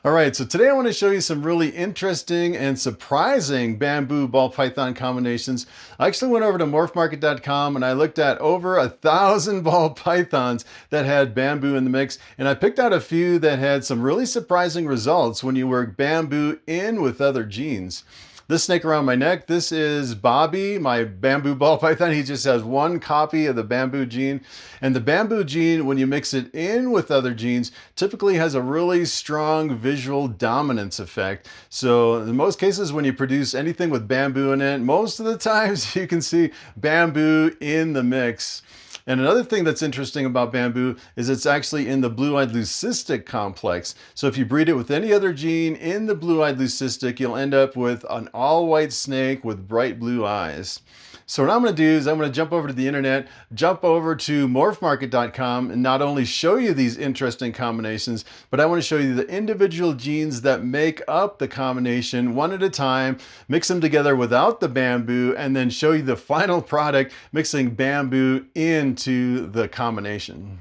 All right, so today I want to show you some really interesting and surprising bamboo ball python combinations. I actually went over to morphmarket.com and I looked at over 1,000 ball pythons that had bamboo in the mix, and I picked out a few that had some really surprising results when you work bamboo in with other genes. This snake around my neck, this is Bobby, my bamboo ball python. He just has one copy of the bamboo gene. And the bamboo gene, when you mix it in with other genes, typically has a really strong visual dominance effect. So in most cases, when you produce anything with bamboo in it, most of the times you can see bamboo in the mix. And another thing that's interesting about bamboo is it's actually in the blue-eyed leucistic complex. So if you breed it with any other gene in the blue-eyed leucistic, you'll end up with an all-white snake with bright blue eyes. So what I'm going to do is I'm going to jump over to the internet, jump over to morphmarket.com, and not only show you these interesting combinations, but I want to show you the individual genes that make up the combination one at a time, mix them together without the bamboo, and then show you the final product mixing bamboo into the combination.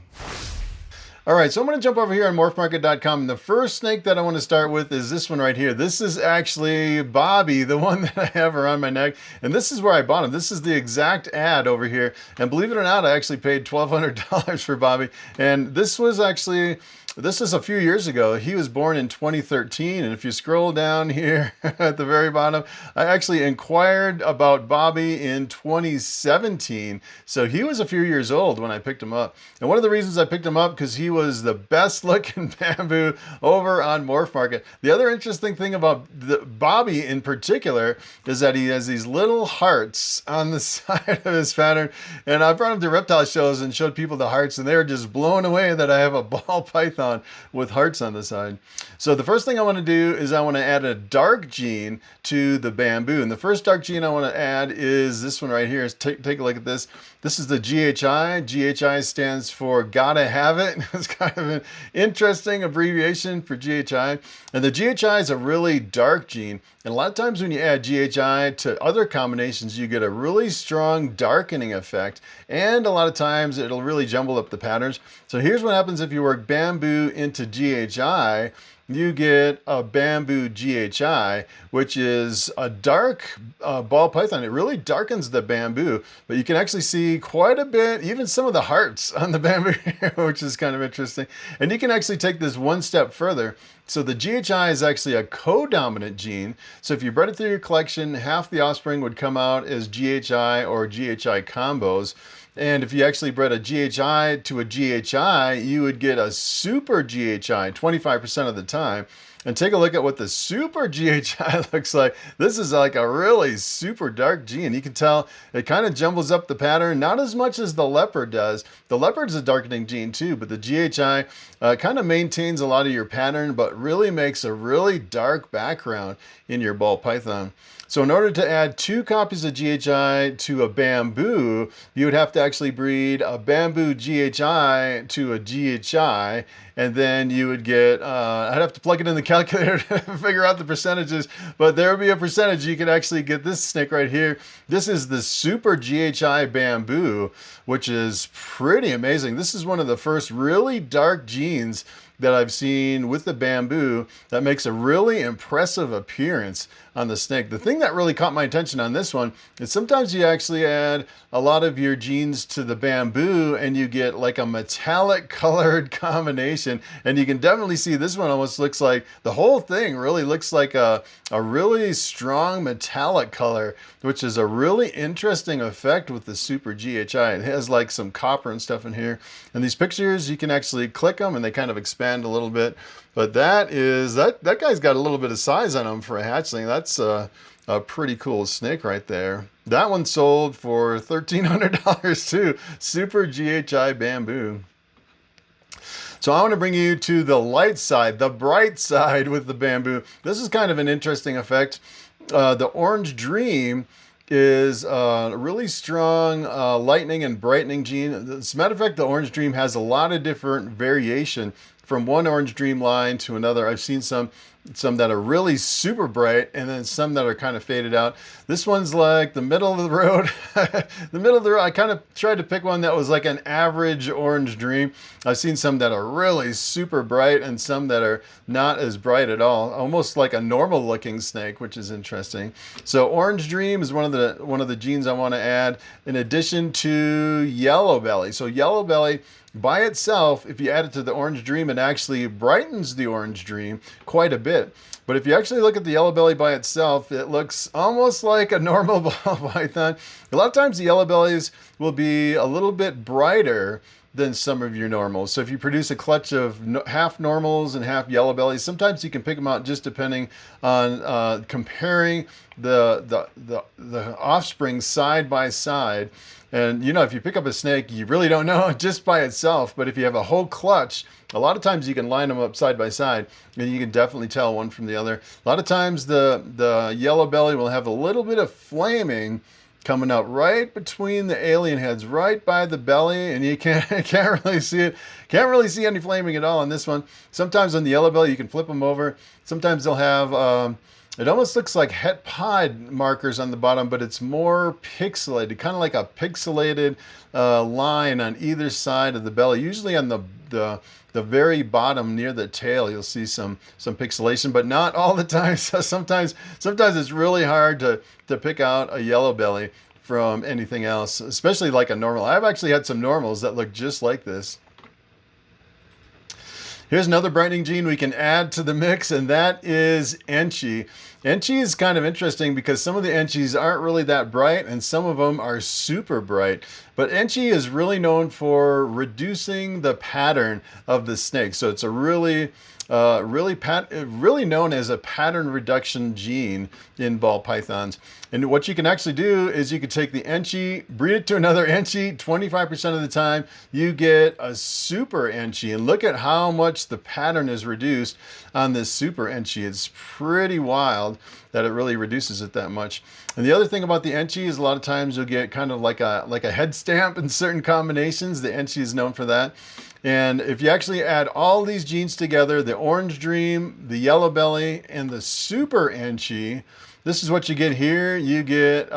All right, so I'm gonna jump over here on morphmarket.com. The first snake that I wanna start with is this one right here. This is actually Bobby, the one that I have around my neck. And this is where I bought him. This is the exact ad over here. And believe it or not, I actually paid $1,200 for Bobby. And this was a few years ago. He was born in 2013. And if you scroll down here at the very bottom, I actually inquired about Bobby in 2017. So he was a few years old when I picked him up. And one of the reasons I picked him up, because he was the best looking bamboo over on Morphmarket. The other interesting thing about Bobby in particular is that he has these little hearts on the side of his pattern. And I brought him to reptile shows and showed people the hearts, and they were just blown away that I have a ball python with hearts on the side. So the first thing I want to do is I want to add a dark gene to the bamboo. And the first dark gene I want to add is this one right here. Take a look at this. This is the GHI. GHI stands for gotta have it. It's kind of an interesting abbreviation for GHI. And the GHI is a really dark gene. And a lot of times when you add GHI to other combinations, you get a really strong darkening effect. And a lot of times it'll really jumble up the patterns. So here's what happens if you work bamboo into GHI. You get a bamboo GHI, which is a dark ball python. It really darkens the bamboo, but you can actually see quite a bit, even some of the hearts on the bamboo here, which is kind of interesting. And you can actually take this one step further. So the GHI is actually a co-dominant gene. So if you bred it through your collection, half the offspring would come out as GHI or GHI combos. And if you actually bred a GHI to a GHI, you would get a super GHI 25% of the time. And take a look at what the super GHI looks like. This is like a really super dark gene. You can tell it kind of jumbles up the pattern, not as much as the leopard does. The leopard's a darkening gene too, but the GHI kind of maintains a lot of your pattern, but really makes a really dark background in your ball python. So in order to add 2 copies of GHI to a bamboo, you would have to actually breed a bamboo GHI to a GHI, and then you would get, I'd have to plug it in the calculator to figure out the percentages, but there would be a percentage. You could actually get this snake right here. This is the super GHI bamboo, which is pretty amazing. This is one of the first really dark genes that I've seen with the bamboo that makes a really impressive appearance on the snake. The thing that really caught my attention on this one is sometimes you actually add a lot of your genes to the bamboo and you get like a metallic colored combination. And you can definitely see this one almost looks like, the whole thing really looks like a really strong metallic color, which is a really interesting effect with the super GHI. It has like some copper and stuff in here. And these pictures, you can actually click them and they kind of expand a little bit, but that guy's got a little bit of size on him for a hatchling. That's a pretty cool snake right there. That one sold for $1,300 too. Super GHI bamboo. So I want to bring you to the light side, the bright side with the bamboo. This is kind of an interesting effect. The Orange Dream is a really strong lightning and brightening gene. As a matter of fact, the Orange Dream has a lot of different variation from one orange dream line to another. I've seen some that are really super bright, and then some that are kind of faded out. This one's like the middle of the road. The middle of the road. I kind of tried to pick one that was like an average orange dream. I've seen some that are really super bright and some that are not as bright at all, almost like a normal looking snake, which is interesting. So orange dream is one of the genes I want to add in addition to yellow belly. So yellow belly by itself, if you add it to the orange dream, it actually brightens the orange dream quite a bit. But if you actually look at the yellow belly by itself, it looks almost like a normal ball python. A lot of times the yellow bellies will be a little bit brighter than some of your normals. So if you produce a clutch of half normals and half yellow bellies, sometimes you can pick them out just depending on comparing the offspring side by side. And you know, if you pick up a snake, you really don't know just by itself. But if you have a whole clutch, a lot of times you can line them up side by side and you can definitely tell one from the other. A lot of times the yellow belly will have a little bit of flaming coming out right between the alien heads, right by the belly, and you can't really see it. Can't really see any flaming at all on this one. Sometimes on the yellow belly, you can flip them over. Sometimes they'll have, it almost looks like het pied markers on the bottom, but it's more pixelated, kind of like a pixelated line on either side of the belly. Usually on the very bottom near the tail, you'll see some pixelation, but not all the time. So sometimes it's really hard to pick out a yellow belly from anything else, especially like a normal. I've actually had some normals that look just like this. Here's another brightening gene we can add to the mix, and that is Enchi. Enchi is kind of interesting because some of the Enchis aren't really that bright and some of them are super bright. But Enchi is really known for reducing the pattern of the snake. So it's a really known as a pattern reduction gene in ball pythons. And what you can actually do is you can take the Enchi, breed it to another Enchi. 25% of the time you get a super Enchi, and look at how much the pattern is reduced on this super Enchi. It's pretty wild that it really reduces it that much. And the other thing about the Enchi is a lot of times you'll get kind of like a head stamp in certain combinations. The Enchi is known for that. And if you actually add all these genes together, the orange dream, the yellow belly, and the super Enchi, this is what you get here. You get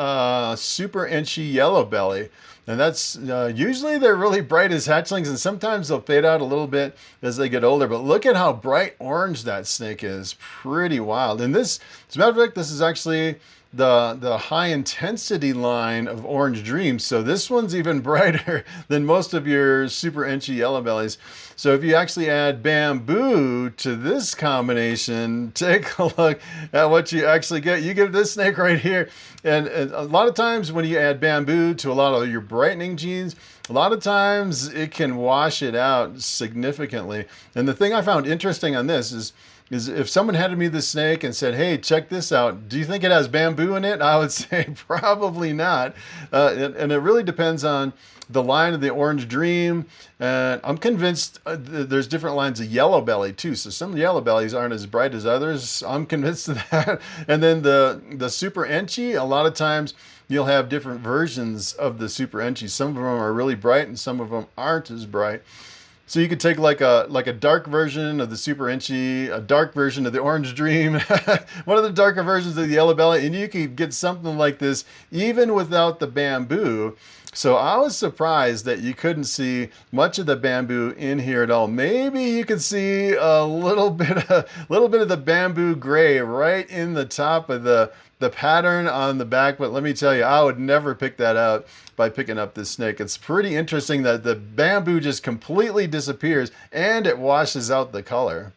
super Enchi yellow belly. And that's usually they're really bright as hatchlings, and sometimes they'll fade out a little bit as they get older. But look at how bright orange that snake is. Pretty wild. And this, as a matter of fact, this is actually the high intensity line of orange dreams. So this one's even brighter than most of your super Enchi yellow bellies. So if you actually add bamboo to this combination, take a look at what you actually get. You get this snake right here. And a lot of times when you add bamboo to a lot of your brightening genes, a lot of times it can wash it out significantly. And the thing I found interesting on this is if someone handed me this snake and said, hey, check this out, do you think it has bamboo in it? I would say probably not. And it really depends on the line of the orange dream. And I'm convinced there's different lines of yellow belly too. So some yellow bellies aren't as bright as others. I'm convinced of that. And then the super Enchi, a lot of times you'll have different versions of the super Enchi. Some of them are really bright and some of them aren't as bright. So you could take like a dark version of the super Enchi, a dark version of the orange dream, one of the darker versions of the yellow belly, and you could get something like this even without the bamboo. So I was surprised that you couldn't see much of the bamboo in here at all. Maybe you could see a little bit of the bamboo gray right in the top of the pattern on the back, but let me tell you, I would never pick that out by picking up this snake. It's pretty interesting that the bamboo just completely disappears and it washes out the color.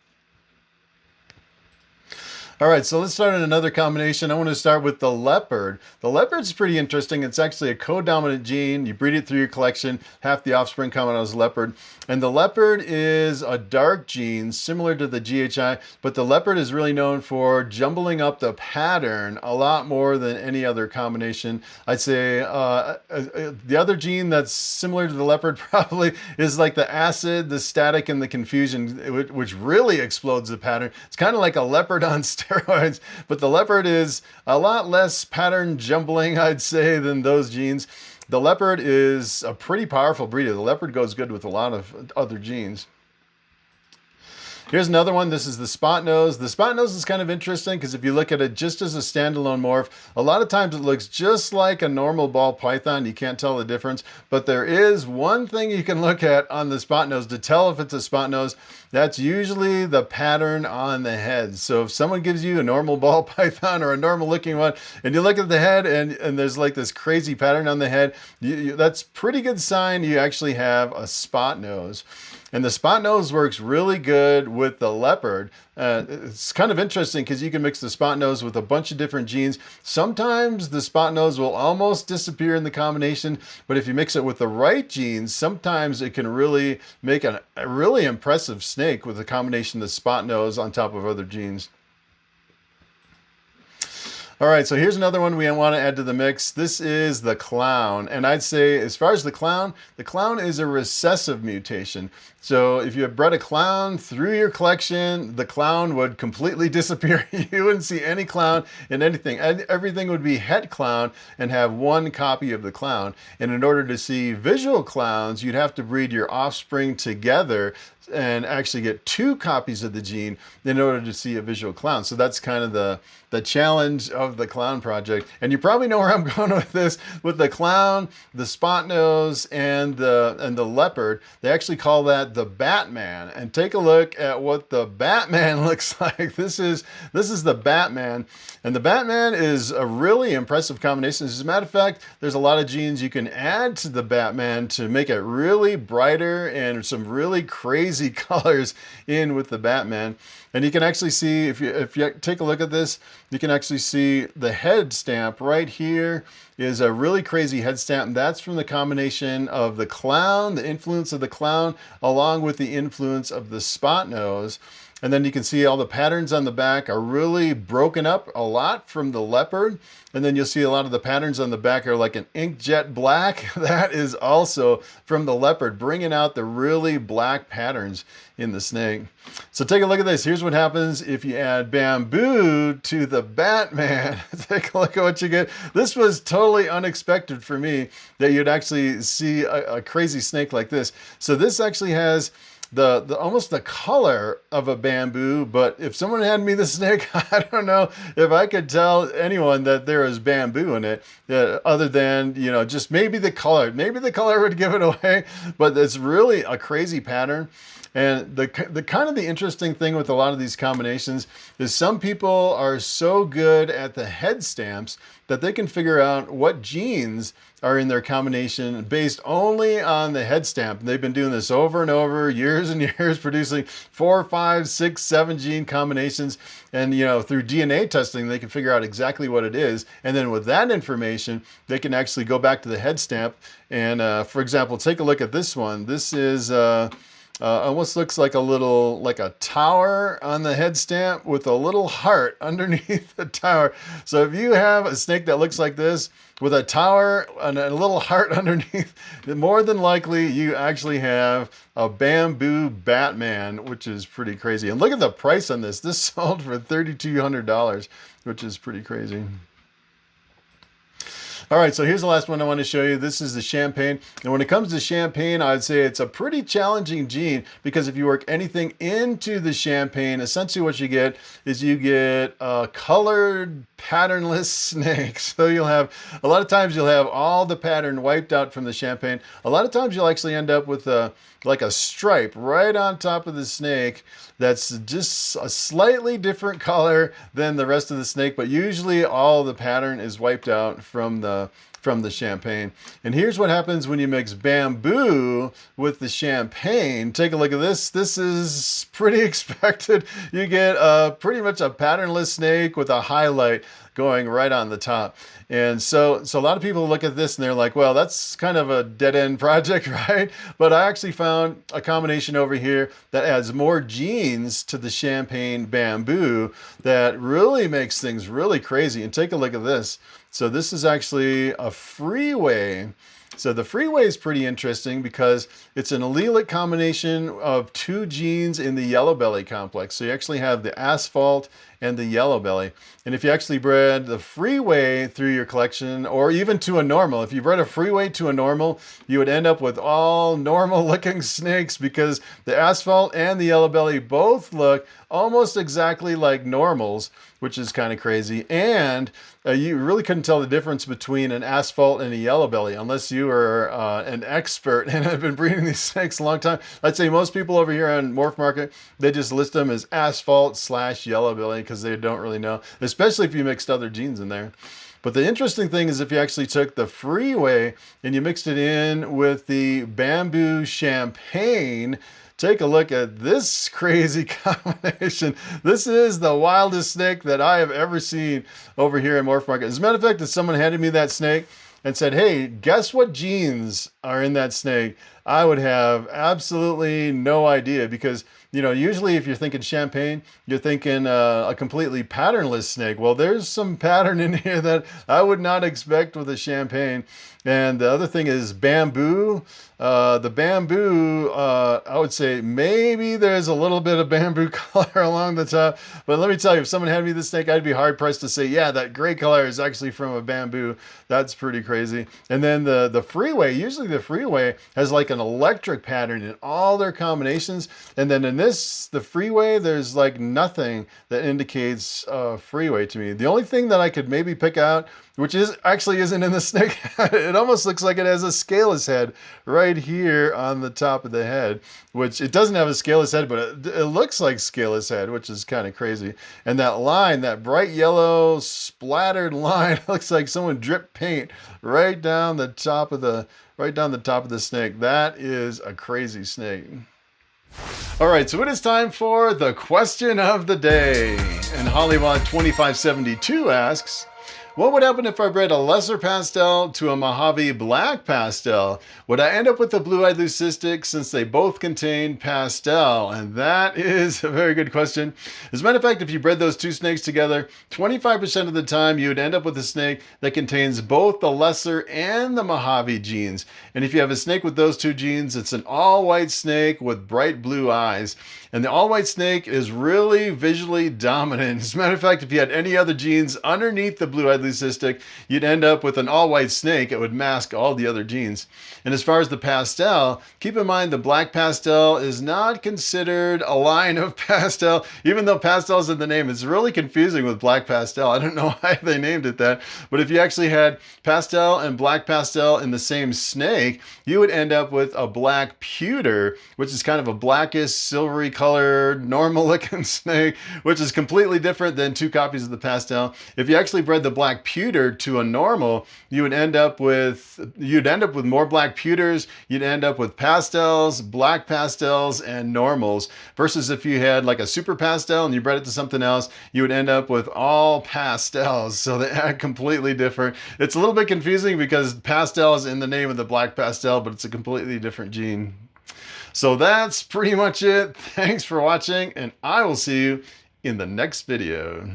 All right, so let's start on another combination. I want to start with the leopard. The leopard's pretty interesting. It's actually a co-dominant gene. You breed it through your collection. Half the offspring come out as leopard. And the leopard is a dark gene, similar to the GHI, but the leopard is really known for jumbling up the pattern a lot more than any other combination. I'd say the other gene that's similar to the leopard probably is like the acid, the static, and the confusion, which really explodes the pattern. It's kind of like a leopard on steroids, but the leopard is a lot less pattern jumbling, I'd say, than those genes. The leopard is a pretty powerful breeder. The leopard goes good with a lot of other genes. Here's another one. This is the spot nose. The spot nose is kind of interesting because if you look at it just as a standalone morph, a lot of times it looks just like a normal ball python. You can't tell the difference, but there is one thing you can look at on the spot nose to tell if it's a spot nose. That's usually the pattern on the head. So if someone gives you a normal ball python or a normal looking one, and you look at the head and there's like this crazy pattern on the head, that's pretty good sign you actually have a spot nose. And the spot nose works really good with the leopard. It's kind of interesting because you can mix the spot nose with a bunch of different genes. Sometimes the spot nose will almost disappear in the combination, but if you mix it with the right genes, sometimes it can really make a really impressive snake with a combination of the spot nose on top of other genes. All right, so here's another one we want to add to the mix. This is the clown. And I'd say as far as the clown is a recessive mutation. So if you have bred a clown through your collection, the clown would completely disappear. You wouldn't see any clown in anything. Everything would be het clown and have one copy of the clown. And in order to see visual clowns, you'd have to breed your offspring together and actually get 2 copies of the gene in order to see a visual clown. So that's kind of the challenge of the clown project. And you probably know where I'm going with this. With the clown, the spot nose, and the leopard, they actually call that the Batman. And take a look at what the Batman looks like. This is the Batman. And the Batman is a really impressive combination. As a matter of fact, there's a lot of genes you can add to the Batman to make it really brighter and some really crazy colors in with the Batman. And you can actually see, if you take a look at this, you can actually see the head stamp right here is a really crazy head stamp. And that's from the combination of the clown, the influence of the clown, along with the influence of the spot nose. And then you can see all the patterns on the back are really broken up a lot from the leopard. And then you'll see a lot of the patterns on the back are like an inkjet black. That is also from the leopard, bringing out the really black patterns in the snake. So take a look at this. Here's what happens if you add bamboo to the Batman. Take a look at what you get. This was totally unexpected for me that you'd actually see a crazy snake like this. So this actually has the almost the color of a bamboo, but if someone handed me the snake, I don't know if I could tell anyone that there is bamboo in it, other than, you know, just maybe the color. Maybe the color would give it away, but it's really a crazy pattern. And the kind of the interesting thing with a lot of these combinations is some people are so good at the head stamps that they can figure out what genes are in their combination based only on the head stamp. And they've been doing this over and over, years and years, producing 4, 5, 6, 7 gene combinations. And, you know, through DNA testing, they can figure out exactly what it is. And then with that information, they can actually go back to the head stamp. And for example, take a look at this one. This is almost looks like a tower on the head stamp with a little heart underneath the tower. So if you have a snake that looks like this with a tower and a little heart underneath, more than likely you actually have a bamboo Batman, which is pretty crazy. And look at the price on this. This sold for $3,200, which is pretty crazy. All right, so here's the last one I want to show you. This is the champagne. And when it comes to champagne, I'd say it's a pretty challenging gene because if you work anything into the champagne, essentially what you get is you get a colored patternless snake. So you'll have, a lot of times you'll have all the pattern wiped out from the champagne. A lot of times you'll actually end up with like a stripe right on top of the snake that's just a slightly different color than the rest of the snake, but usually all the pattern is wiped out from the champagne. And here's what happens when you mix bamboo with the champagne. Take a look at this. This is pretty expected. You get pretty much a patternless snake with a highlight going right on the top. And so a lot of people look at this and they're like, well, that's kind of a dead-end project, right? But I actually found a combination over here that adds more genes to the champagne bamboo that really makes things really crazy. And take a look at this. So this is actually a freeway So the freeway is pretty interesting because it's an allelic combination of two genes in the yellow belly complex. So you actually have the asphalt and the yellow belly. And if you actually bred the freeway through your collection, or even to a normal, if you bred a freeway to a normal, you would end up with all normal looking snakes because the asphalt and the yellow belly both look almost exactly like normals, which is kind of crazy. And you really couldn't tell the difference between an asphalt and a yellow belly unless you were an expert and have been breeding these snakes a long time. I'd say most people over here on Morphmarket, they just list them as asphalt/yellow belly because they don't really know, especially if you mixed other genes in there. But the interesting thing is if you actually took the freeway and you mixed it in with the bamboo champagne, take a look at this crazy combination. This is the wildest snake that I have ever seen over here in Morphmarket. As a matter of fact, if someone handed me that snake and said, hey, guess what genes are in that snake, I would have absolutely no idea because, you know, usually if you're thinking champagne, you're thinking a completely patternless snake. Well, there's some pattern in here that I would not expect with a champagne. And the other thing is bamboo. The bamboo, I would say maybe there's a little bit of bamboo color along the top. But let me tell you, if someone handed me this snake, I'd be hard pressed to say, yeah, that gray color is actually from a bamboo. That's pretty crazy. And then the freeway, usually the freeway has like an electric pattern in all their combinations. And then in this, the freeway, there's like nothing that indicates freeway to me. The only thing that I could maybe pick out, which is actually isn't in the snake, it almost looks like it has a scaleless head right here on the top of the head, which it doesn't have a scaleless head, but it looks like scaleless head, which is kind of crazy. And that line, that bright yellow splattered line, looks like someone dripped paint right down the top of the snake. That is a crazy snake. All right, so it is time for the question of the day. And Hollywood 2572 asks, what would happen if I bred a lesser pastel to a Mojave black pastel? Would I end up with a blue-eyed leucistic since they both contain pastel? And that is a very good question. As a matter of fact, if you bred those two snakes together, 25% of the time you would end up with a snake that contains both the lesser and the Mojave genes. And if you have a snake with those two genes, it's an all-white snake with bright blue eyes. And the all-white snake is really visually dominant. As a matter of fact, if you had any other genes underneath the blue-eyed leucistic, you'd end up with an all-white snake. It would mask all the other genes. And as far as the pastel, keep in mind the black pastel is not considered a line of pastel, even though pastel is in the name. It's really confusing with black pastel. I don't know why they named it that. But if you actually had pastel and black pastel in the same snake, you would end up with a black pewter, which is kind of a blackish, silvery colored, normal looking snake, which is completely different than two copies of the pastel. If you actually bred the black pewter to a normal, you would end up with more black pewters, you'd end up with pastels, black pastels, and normals, versus if you had like a super pastel and you bred it to something else, you would end up with all pastels. So they act completely different. It's a little bit confusing because pastel is in the name of the black pastel, but it's a completely different gene. So that's pretty much it. Thanks for watching, and I will see you in the next video.